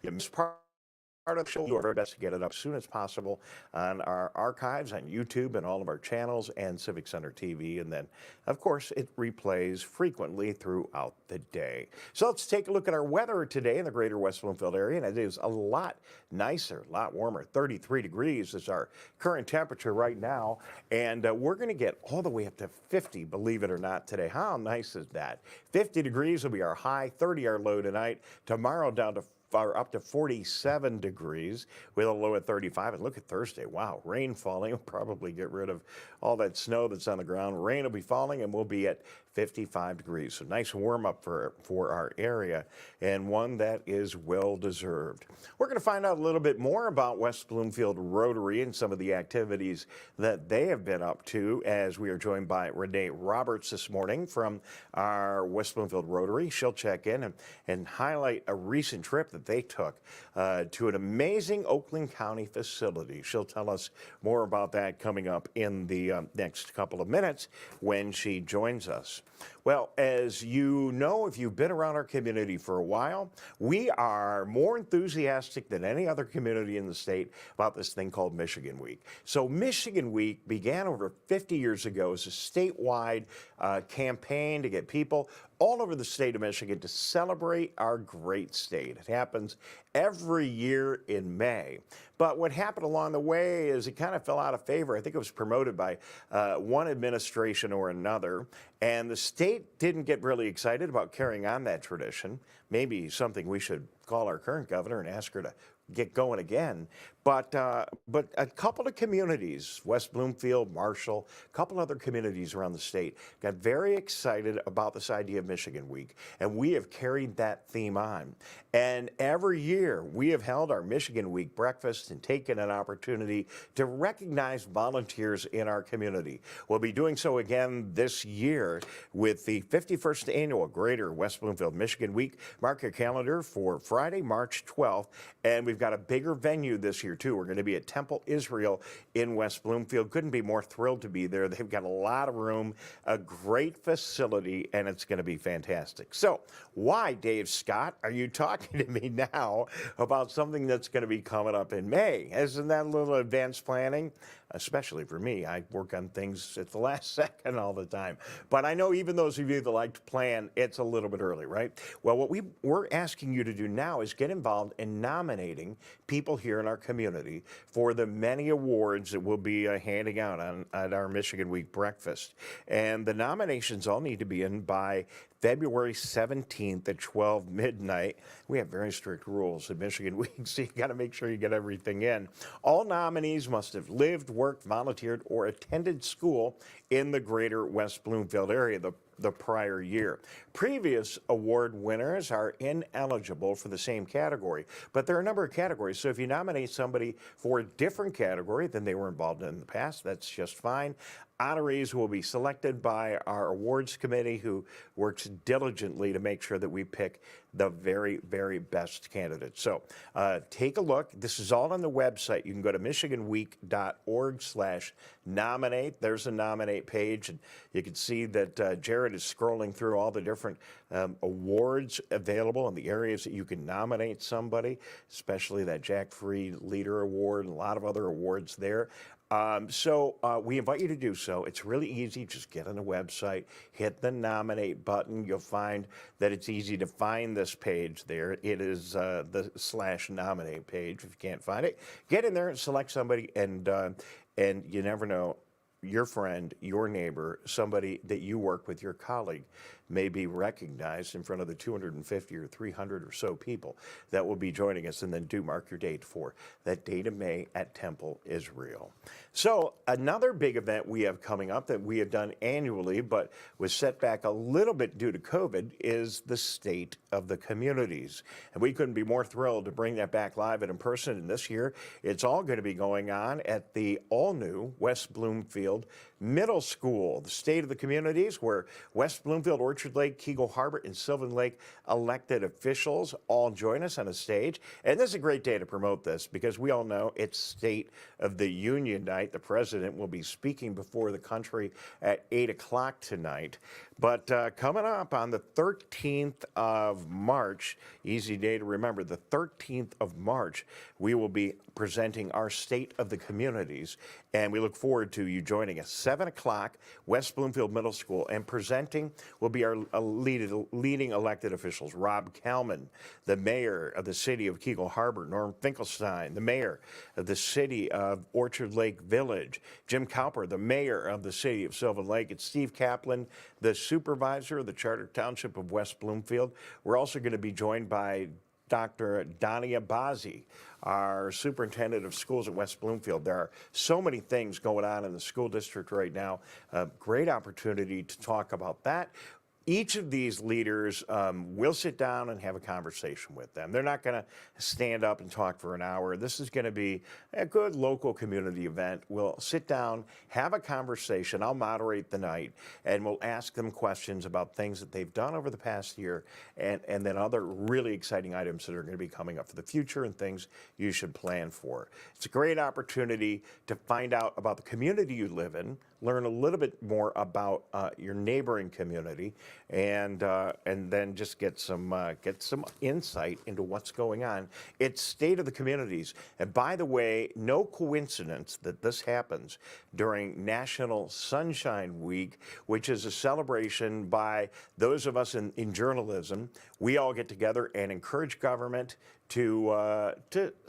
you missed part of the show, we'll do our very best to get it up as soon as possible on our archives on YouTube and all of our channels and Civic Center TV. And then, of course, it replays frequently throughout the day. So let's take a look at our weather today in the Greater West Bloomfield area. And it is a lot nicer, a lot warmer. 33 degrees is our current temperature right now. And we're going to get all the way up to 50, believe it or not, today. How nice is that? 50 degrees will be our high, 30 our low tonight. Tomorrow down to up to 47 degrees with a low at 35. And look at Thursday. Wow, rain falling. We'll probably get rid of all that snow that's on the ground. Rain will be falling and we'll be at 55 degrees. So nice warm up for our area and one that is well deserved. We're going to find out a little bit more about West Bloomfield Rotary and some of the activities that they have been up to as we are joined by Renee Roberts this morning from our West Bloomfield Rotary. She'll check in and highlight a recent trip that they took to an amazing Oakland County facility. She'll tell us more about that coming up in the next couple of minutes when she joins us. Well, as you know, if you've been around our community for a while, we are more enthusiastic than any other community in the state about this thing called Michigan Week. So Michigan Week began over 50 years ago as a statewide campaign to get people all over the state of Michigan to celebrate our great state. It happens every year in May. But what happened along the way is it kind of fell out of favor. I think it was promoted by one administration or another, and the state didn't get really excited about carrying on that tradition. Maybe something we should call our current governor and ask her to get going again. But a couple of communities, West Bloomfield, Marshall, a couple other communities around the state got very excited about this idea of Michigan Week, and we have carried that theme on. And every year we have held our Michigan Week breakfast and taken an opportunity to recognize volunteers in our community. We'll be doing so again this year with the 51st annual Greater West Bloomfield Michigan Week. Mark your calendar for Friday, March 12th, and we've got a bigger venue this year too. We're going to be at Temple Israel in West Bloomfield. Couldn't be more thrilled to be there. They've got a lot of room, a great facility, and it's going to be fantastic. So why, Dave Scott, are you talking to me now about something that's going to be coming up in May? Isn't that a little advanced planning? Especially for me, I work on things at the last second all the time. But I know even those of you that like to plan, it's a little bit early, right? Well, what we're asking you to do now is get involved in nominating people here in our community for the many awards that we'll be handing out at our Michigan Week breakfast. And the nominations all need to be in by February 17th at 12 midnight. We have very strict rules at Michigan Week, so you got to make sure you get everything in. All nominees must have lived, worked, volunteered, or attended school in the Greater West Bloomfield area the prior year. Previous award winners are ineligible for the same category, but there are a number of categories. So if you nominate somebody for a different category than they were involved in the past, that's just fine. Honorees will be selected by our awards committee, who works diligently to make sure that we pick the very, very best candidates. So take a look. This is all on the website. You can go to michiganweek.org/nominate. There's a nominate page, and you can see that Jared is scrolling through all the different awards available in the areas that you can nominate somebody, especially that Jack Free Leader Award and a lot of other awards there. So we invite you to do so. It's really easy. Just get on the website, hit the nominate button. You'll find that it's easy to find this page there. It is the /nominate page. If you can't find it, get in there and select somebody, and you never know, your friend, your neighbor, somebody that you work with, your colleague, may be recognized in front of the 250 or 300 or so people that will be joining us. And then do mark your date for that date of May at Temple Israel. So another big event we have coming up that we have done annually but was set back a little bit due to COVID is the State of the Communities. And we couldn't be more thrilled to bring that back live and in person. And this year, it's all going to be going on at the all-new West Bloomfield Middle School, the State of the Communities, where West Bloomfield, Orchard Lake, Keagle Harbor, and Sylvan Lake elected officials all join us on a stage. And this is a great day to promote this because we all know it's State of the Union night. The president will be speaking before the country at 8 o'clock tonight. But coming up on the 13th of March, easy day to remember, the 13th of March, we will be presenting our State of the Communities. And we look forward to you joining us. 7 o'clock, West Bloomfield Middle School. And presenting will be our leading elected officials, Rob Kalman, the mayor of the city of Kegel Harbor, Norm Finkelstein, the mayor of the city of Orchard Lake Village, Jim Cowper, the mayor of the city of Sylvan Lake, and Steve Kaplan, the supervisor of the Charter Township of West Bloomfield. We're also going to be joined by Dr. Dania Bazzi, our superintendent of schools at West Bloomfield. There are so many things going on in the school district right now. A great opportunity to talk about that. Each of these leaders will sit down and have a conversation with them. They're not going to stand up and talk for an hour. This is going to be a good local community event. We'll sit down, have a conversation. I'll moderate the night, and we'll ask them questions about things that they've done over the past year, and then other really exciting items that are going to be coming up for the future and things you should plan for. It's a great opportunity to find out about the community you live in, learn a little bit more about your neighboring community, and then just get some insight into what's going on. It's State of the Communities. And by the way, no coincidence that this happens during National Sunshine Week, which is a celebration by those of us in journalism. We all get together and encourage government to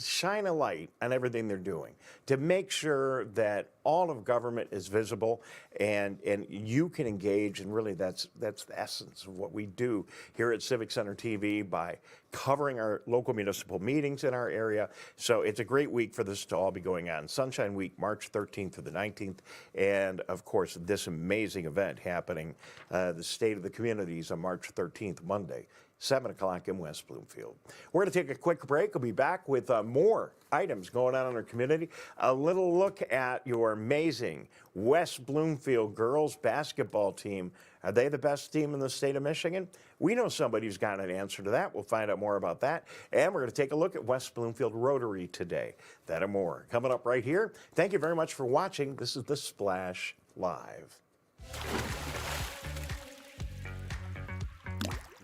shine a light on everything they're doing, to make sure that all of government is visible and you can engage. And really, that's the essence of what we do here at Civic Center TV by covering our local municipal meetings in our area. So it's a great week for this to all be going on. Sunshine Week, March 13th to the 19th. And of course, this amazing event happening, the State of the Communities on March 13th, Monday, 7 o'clock in West Bloomfield. We're going to take a quick break. We'll be back with more items going on in our community. A little look at your amazing West Bloomfield girls basketball team. Are they the best team in the state of Michigan? We know somebody who's got an answer to that. We'll find out more about that. And we're going to take a look at West Bloomfield Rotary today. That and more coming up right here. Thank you very much for watching. This is The Splash Live.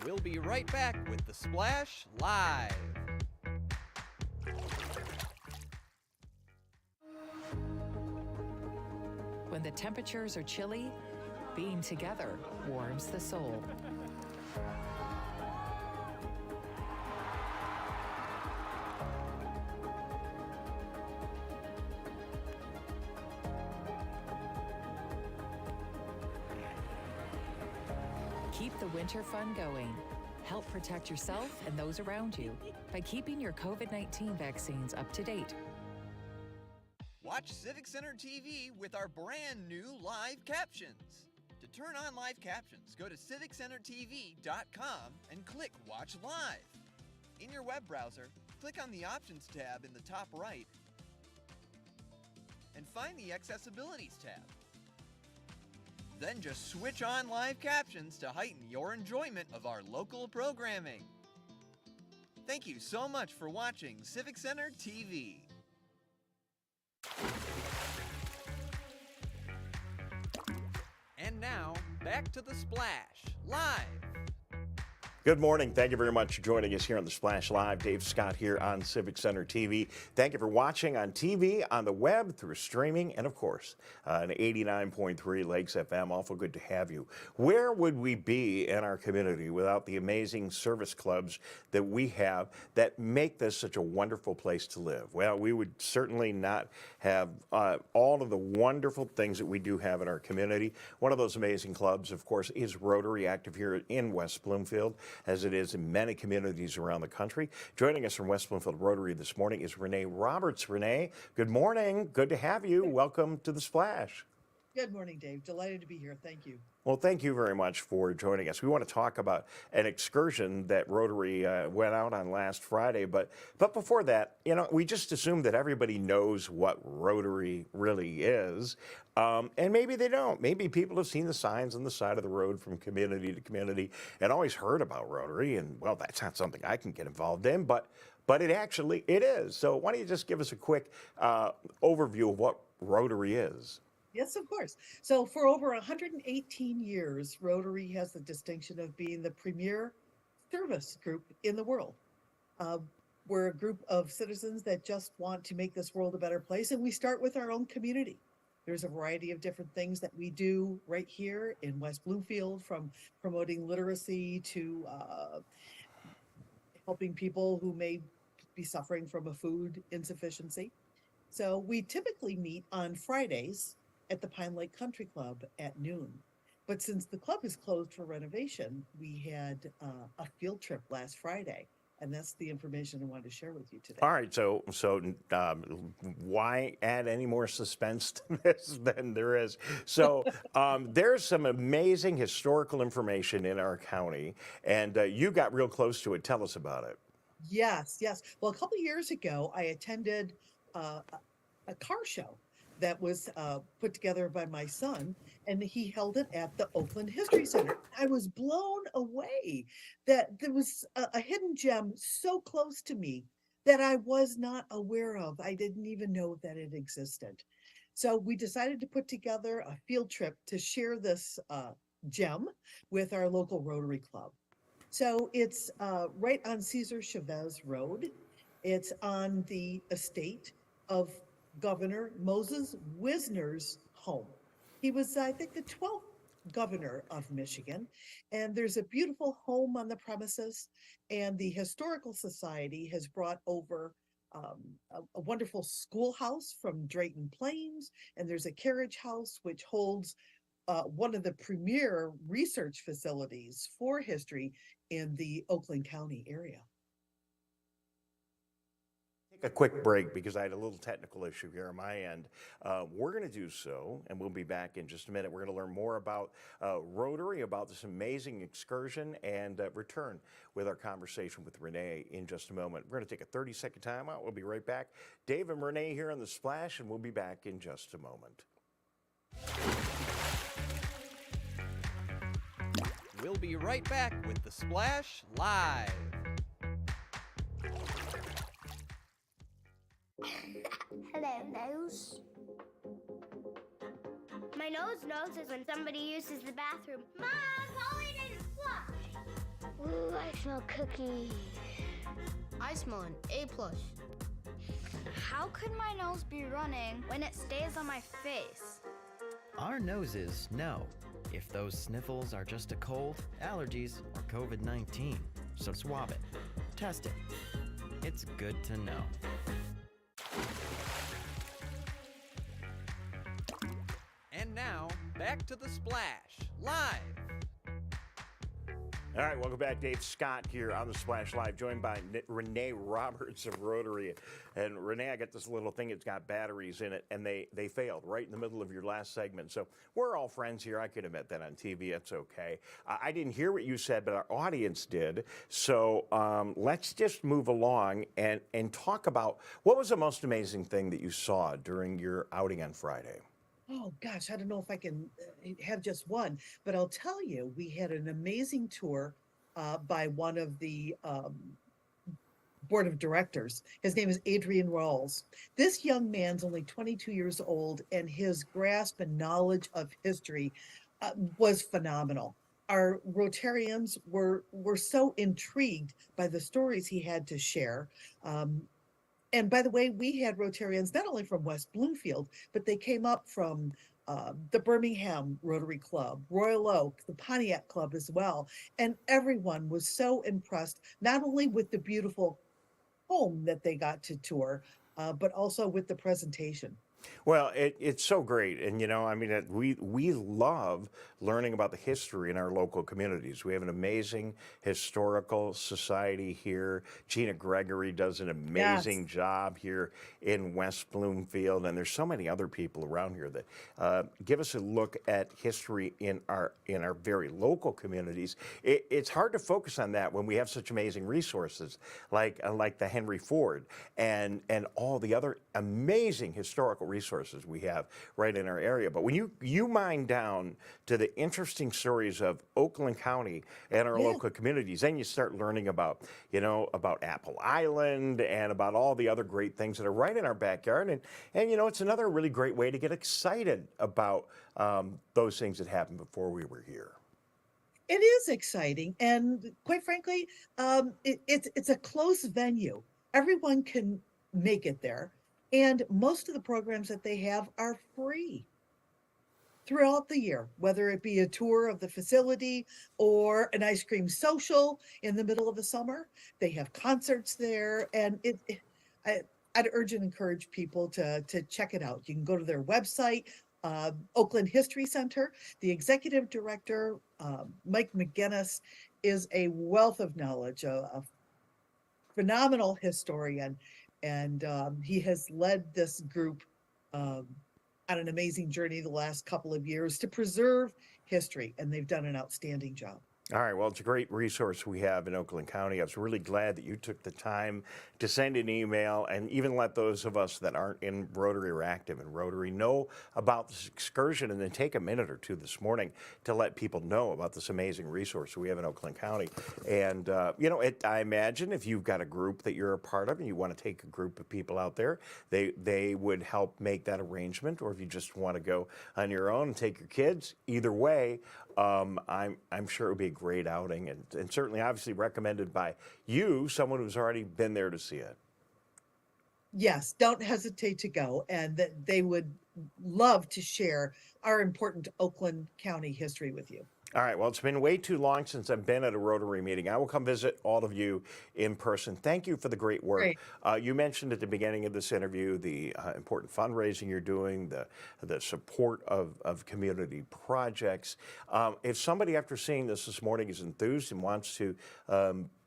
We'll be right back with The Splash Live. When the temperatures are chilly, being together warms the soul. Keep the winter fun going. Help protect yourself and those around you by keeping your COVID-19 vaccines up to date. Watch Civic Center TV with our brand new live captions. To turn on live captions, go to civiccentertv.com and click Watch Live. In your web browser, click on the Options tab in the top right and find the Accessibilities tab. Then just switch on live captions to heighten your enjoyment of our local programming. Thank you so much for watching Civic Center TV. And now, back to The Splash, live. Good morning. Thank you very much for joining us here on The Splash Live. Dave Scott here on Civic Center TV. Thank you for watching on TV, on the web, through streaming, and of course, on 89.3 Lakes FM. Awful good to have you. Where would we be in our community without the amazing service clubs that we have that make this such a wonderful place to live? Well, we would certainly not have all of the wonderful things that we do have in our community. One of those amazing clubs, of course, is Rotary, active here in West Bloomfield, as it is in many communities around the country. Joining us from West Bloomfield Rotary this morning is Renee Roberts. Renee, good morning. Good to have you. Welcome to The Splash. Good morning, Dave. Delighted to be here. Thank you. Well, thank you very much for joining us. We want to talk about an excursion that Rotary went out on last Friday. But before that, we just assume that everybody knows what Rotary really is. And maybe they don't. Maybe people have seen the signs on the side of the road from community to community and always heard about Rotary. And, well, that's not something I can get involved in. But it is. So why don't you just give us a quick overview of what Rotary is? Yes, of course. So for over 118 years, Rotary has the distinction of being the premier service group in the world. Uh, we're a group of citizens that just want to make this world a better place, and we start with our own community. There's a variety of different things that we do right here in West Bloomfield, from promoting literacy to helping people who may be suffering from a food insufficiency. So we typically meet on Fridays at the Pine Lake Country Club at noon. But since the club is closed for renovation, we had a field trip last Friday, and that's the information I wanted to share with you today. All right, why add any more suspense to this than there is? So there's some amazing historical information in our county, and you got real close to it. Tell us about it. Yes, yes. Well, a couple of years ago, I attended a car show that was put together by my son, and he held it at the Oakland History Center. I was blown away that there was a hidden gem so close to me that I was not aware of. I didn't even know that it existed. So we decided to put together a field trip to share this gem with our local Rotary Club. So it's right on Cesar Chavez Road. It's on the estate of Governor Moses Wisner's home. He was, I think, the 12th governor of Michigan. And there's a beautiful home on the premises. And the Historical Society has brought over a wonderful schoolhouse from Drayton Plains. And there's a carriage house which holds one of the premier research facilities for history in the Oakland County area. Take a quick break because I had a little technical issue here on my end. We're going to do so, and we'll be back in just a minute. We're going to learn more about Rotary, about this amazing excursion, and return with our conversation with Renee in just a moment. We're going to take a 30-second time out. We'll be right back. Dave and Renee here on The Splash, and we'll be back in just a moment. We'll be right back with The Splash Live. Hello, nose. My nose knows is when somebody uses the bathroom. Mom, Polly didn't flush. Ooh, I smell cookies. I smell an A+. How could my nose be running when it stays on my face? Our noses know if those sniffles are just a cold, allergies, or COVID-19. So swab it. Test it. It's good to know. And now, back to The Splash Live. All right, welcome back. Dave Scott here on The Splash Live, joined by Renee Roberts of Rotary. And Renee, I got this little thing, it's got batteries in it, and they failed right in the middle of your last segment. So we're all friends here. I could admit that on TV, it's okay. I didn't hear what you said, but our audience did. So let's just move along and talk about what was the most amazing thing that you saw during your outing on Friday? Oh gosh, I don't know if I can have just one, but I'll tell you, we had an amazing tour by one of the board of directors. His name is Adrian Rawls. This young man's only 22 years old, and his grasp and knowledge of history was phenomenal. Our Rotarians were so intrigued by the stories he had to share. And by the way, we had Rotarians not only from West Bloomfield, but they came up from the Birmingham Rotary Club, Royal Oak, the Pontiac Club as well. And everyone was so impressed, not only with the beautiful home that they got to tour, but also with the presentation. Well, it's so great. And, you know, I mean, we love learning about the history in our local communities. We have an amazing historical society here. Gina Gregory does an amazing job here in West Bloomfield. And there's so many other people around here that give us a look at history in our very local communities. It's hard to focus on that when we have such amazing resources like the Henry Ford and all the other amazing historical resources we have right in our area. But when you mine down to the interesting stories of Oakland County and our Yeah. local communities, then you start learning about, about Apple Island and about all the other great things that are right in our backyard. And it's another really great way to get excited about those things that happened before we were here. It is exciting, and quite frankly, it's a close venue. Everyone can make it there, and most of the programs that they have are free throughout the year, whether it be a tour of the facility or an ice cream social in the middle of the summer. They have concerts there, and I'd urge and encourage people to check it out. You can go to their website, Oakland History Center. The executive director, Mike McGinnis, is a wealth of knowledge, a phenomenal historian, and he has led this group on an amazing journey the last couple of years to preserve history, and they've done an outstanding job. All right, well, it's a great resource we have in Oakland County. I was really glad that you took the time to send an email and even let those of us that aren't in Rotary or active in Rotary know about this excursion, and then take a minute or two this morning to let people know about this amazing resource we have in Oakland County. And, I imagine if you've got a group that you're a part of and you want to take a group of people out there, they would help make that arrangement. Or if you just want to go on your own and take your kids, either way, I'm sure it would be a great outing, and certainly obviously recommended by you, someone who's already been there to see it. Yes, don't hesitate to go, and that they would love to share our important Oakland County history with you. All right, well, it's been way too long since I've been at a Rotary meeting. I will come visit all of you in person. Thank you for the great work. Great. You mentioned at the beginning of this interview the important fundraising you're doing, the support of community projects. If somebody after seeing this morning is enthused and wants to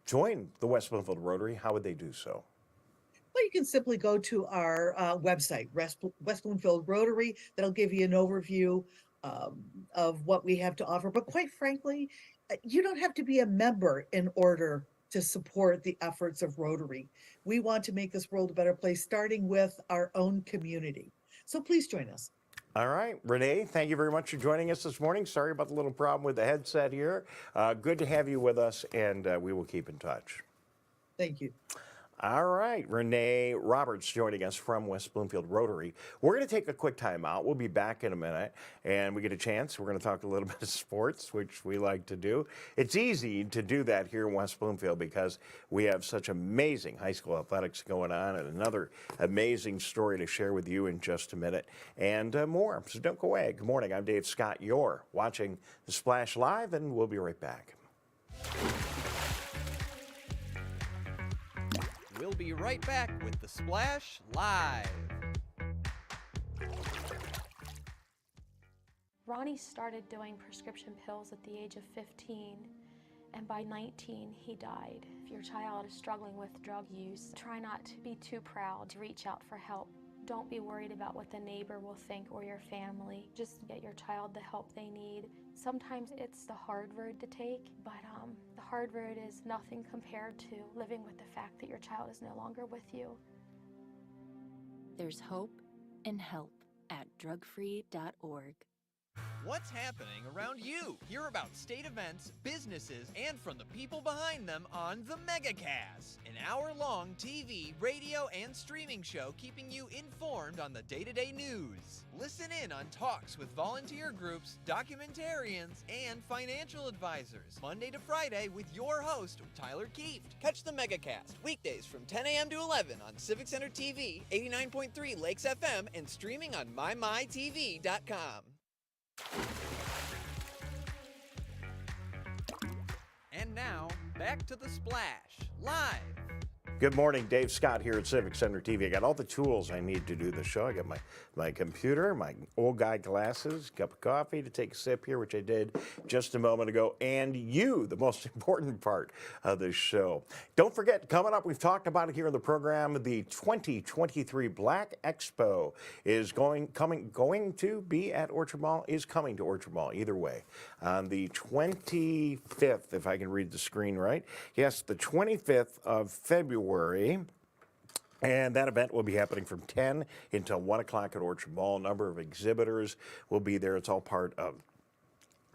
join the West Bloomfield Rotary, how would they do so? Well, you can simply go to our website, West Bloomfield Rotary. That'll give you an overview of what we have to offer. But quite frankly, you don't have to be a member in order to support the efforts of Rotary. We want to make this world a better place, starting with our own community. So please join us. All right, Renee, thank you very much for joining us this morning. Sorry about the little problem with the headset here. Good to have you with us, and we will keep in touch. Thank you. All right, Renee Roberts joining us from West Bloomfield Rotary. We're going to take a quick time out. We'll be back in a minute, and we get a chance. We're going to talk a little bit of sports, which we like to do. It's easy to do that here in West Bloomfield because we have such amazing high school athletics going on, and another amazing story to share with you in just a minute, and more. So don't go away. Good morning. I'm Dave Scott. You're watching The Splash Live, and we'll be right back. We'll be right back with The Splash Live. Ronnie started doing prescription pills at the age of 15, and by 19, he died. If your child is struggling with drug use, try not to be too proud to reach out for help. Don't be worried about what the neighbor will think or your family. Just get your child the help they need. Sometimes it's the hard road to take, but the hard road is nothing compared to living with the fact that your child is no longer with you. There's hope and help at drugfree.org. What's happening around you? Hear about state events, businesses, and from the people behind them on The MegaCast, an hour-long TV, radio, and streaming show keeping you informed on the day-to-day news. Listen in on talks with volunteer groups, documentarians, and financial advisors, Monday to Friday with your host, Tyler Kieft. Catch The MegaCast weekdays from 10 a.m. to 11 on Civic Center TV, 89.3 Lakes FM, and streaming on mymytv.com. And now, back to The Splash, live. Good morning, Dave Scott here at Civic Center TV. I got all the tools I need to do the show. I got my computer, my old guy glasses, cup of coffee to take a sip here, which I did just a moment ago, and you, the most important part of the show. Don't forget, coming up, we've talked about it here in the program, the 2023 Black Expo is coming to be at Orchard Mall, is coming to Orchard Mall, either way. On the 25th, if I can read the screen right. Yes, the 25th of February. And that event will be happening from 10 until 1 o'clock at Orchard Mall. A number of exhibitors will be there. It's all part of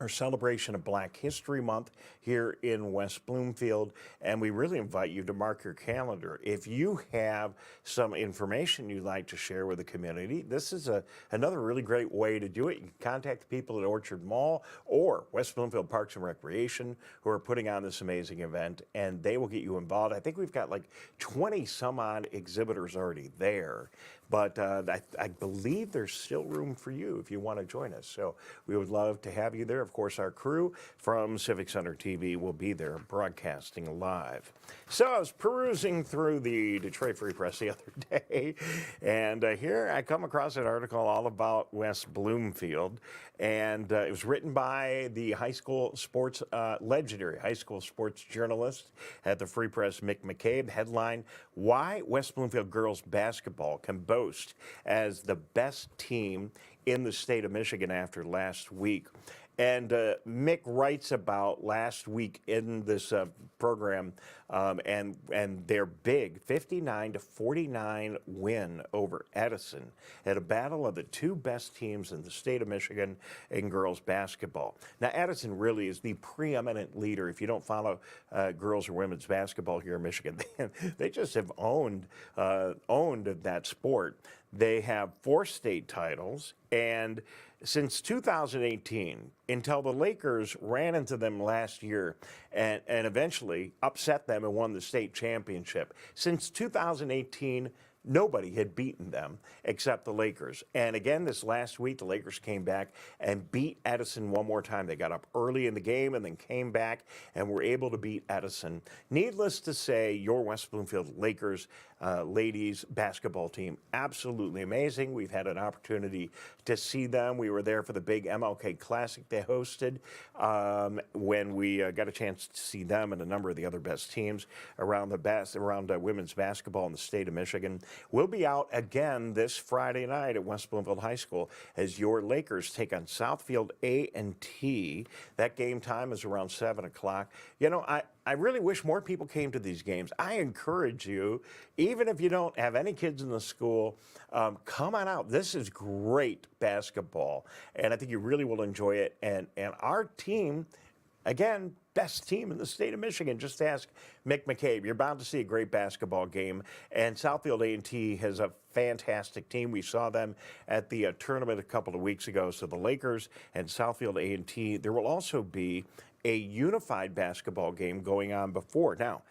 our celebration of Black History Month here in West Bloomfield, and we really invite you to mark your calendar. If you have some information you'd like to share with the community, this is another really great way to do it. You can contact the people at Orchard Mall or West Bloomfield Parks and Recreation who are putting on this amazing event, and they will get you involved. I think we've got like 20 some odd exhibitors already there. But I believe there's still room for you if you want to join us. So we would love to have you there. Of course, our crew from Civic Center TV will be there broadcasting live. So I was perusing through the Detroit Free Press the other day, and here I come across an article all about West Bloomfield. And it was written by the high school sports, legendary high school sports journalist at the Free Press, Mick McCabe. Headline, Why West Bloomfield Girls Basketball Can Boast as the Best Team in the State of Michigan after last week. And Mick writes about last week in this program and their big 59-49 win over Edison at a battle of the two best teams in the state of Michigan in girls basketball. Now, Edison really is the preeminent leader. If you don't follow girls or women's basketball here in Michigan, they just have owned that sport. They have 4 state titles, and since 2018, until the Lakers ran into them last year and eventually upset them and won the state championship, since 2018, nobody had beaten them except the Lakers. And again, this last week, the Lakers came back and beat Edison one more time. They got up early in the game and then came back and were able to beat Edison. Needless to say, your West Bloomfield Lakers ladies basketball team, absolutely amazing. We've had an opportunity to see them. We were there for the big MLK Classic they hosted when we got a chance to see them and a number of the other best teams around women's basketball in the state of Michigan. We'll be out again this Friday night at West Bloomfield High School as your Lakers take on Southfield A&T. That game time is around 7 o'clock. You know, I really wish more people came to these games. I encourage you, even if you don't have any kids in the school, come on out. This is great basketball, and I think you really will enjoy it. And our team, again, best team in the state of Michigan. Just ask Mick McCabe. You're bound to see a great basketball game. And Southfield A&T has a fantastic team. We saw them at the tournament a couple of weeks ago. So the Lakers and Southfield A&T. There will also be a unified basketball game going on before. Now,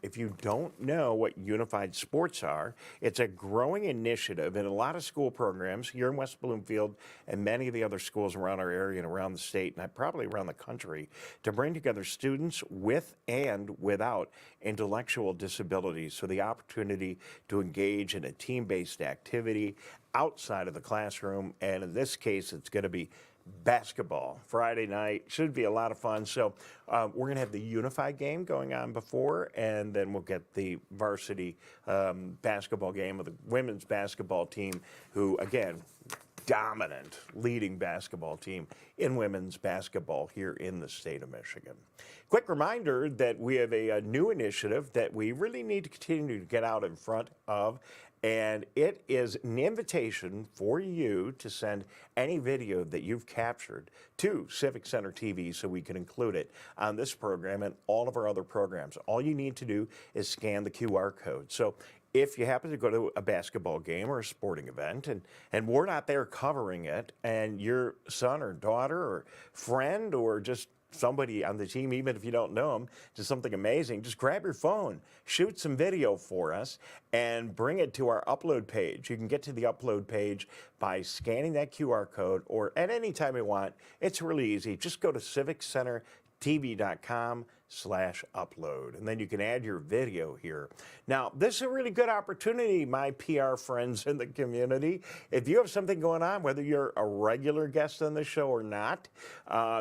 if you don't know what unified sports are, it's a growing initiative in a lot of school programs here in West Bloomfield and many of the other schools around our area and around the state, and probably around the country, to bring together students with and without intellectual disabilities. So the opportunity to engage in a team-based activity outside of the classroom, and in this case, it's going to be basketball Friday night. Should be a lot of fun. So we're going to have the unified game going on before, and then we'll get the varsity basketball game of the women's basketball team, who, again, dominant leading basketball team in women's basketball here in the state of Michigan. Quick reminder that we have a new initiative that we really need to continue to get out in front of, and it is an invitation for you to send any video that you've captured to Civic Center TV so we can include it on this program and all of our other programs. All you need to do is scan the QR code. So if you happen to go to a basketball game or a sporting event and we're not there covering it, and your son or daughter or friend or just somebody on the team, even if you don't know them, to something amazing, just grab your phone, shoot some video for us, and bring it to our upload page. You can get to the upload page by scanning that QR code, or at any time you want. It's really easy. Just go to civiccentertv.com/upload, and then you can add your video here. Now, this is a really good opportunity, my PR friends in the community. If you have something going on, whether you're a regular guest on the show or not,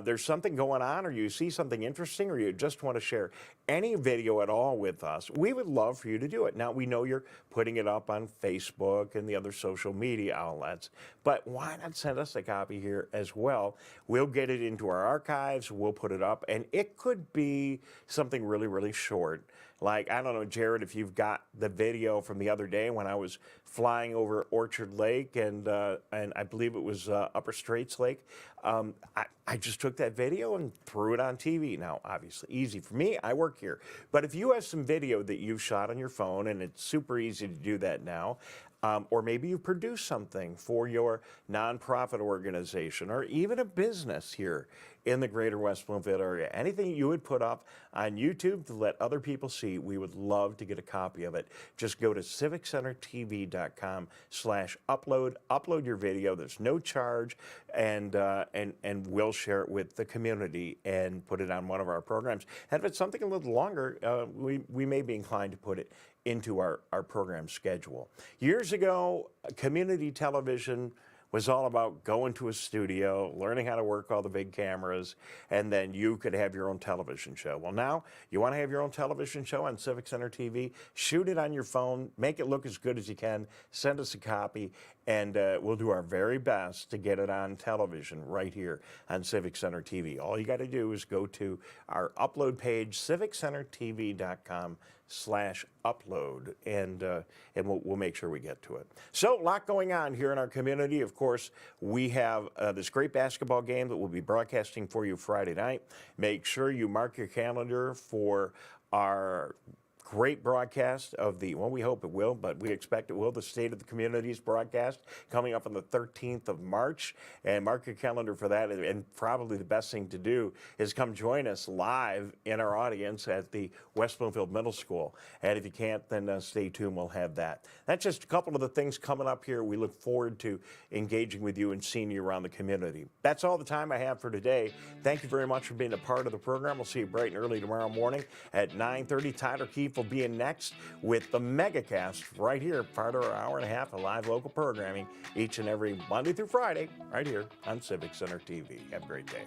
there's something going on, or you see something interesting, or you just want to share any video at all with us, we would love for you to do it. Now, we know you're putting it up on Facebook and the other social media outlets, but why not send us a copy here as well? We'll get it into our archives, we'll put it up, and it could be something really, really short, Like, I don't know, Jared, if you've got the video from the other day when I was flying over Orchard Lake and I believe it was Upper Straits Lake. I just took that video and threw it on TV. Now, obviously, easy for me. I work here. But if you have some video that you've shot on your phone, and it's super easy to do that now, or maybe you produce something for your nonprofit organization or even a business here in the Greater West Bloomfield area. Anything you would put up on YouTube to let other people see, we would love to get a copy of it. Just go to civiccentertv.com/upload. Upload your video. There's no charge, and we'll share it with the community and put it on one of our programs. And if it's something a little longer, we may be inclined to put it into our program schedule. Years ago, community television was all about going to a studio, learning how to work all the big cameras, and then you could have your own television show. Well, now you want to have your own television show on Civic Center TV, shoot it on your phone, make it look as good as you can, send us a copy, and we'll do our very best to get it on television right here on Civic Center TV. All you got to do is go to our upload page, civiccentertv.com/upload, and we'll make sure we get to it. So, a lot going on here in our community. Of course, we have this great basketball game that we'll be broadcasting for you Friday night. Make sure you mark your calendar for our great broadcast of the, well, we hope it will, but we expect it will, the State of the Communities broadcast coming up on the 13th of March. And mark your calendar for that. And probably the best thing to do is come join us live in our audience at the West Bloomfield Middle School. And if you can't, then stay tuned. We'll have that. That's just a couple of the things coming up here. We look forward to engaging with you and seeing you around the community. That's all the time I have for today. Thank you very much for being a part of the program. We'll see you bright and early tomorrow morning at 9:30. Tyler Keefe will be in next with the MegaCast right here, part of our hour and a half of live local programming each and every Monday through Friday right here on Civic Center TV. Have a great day.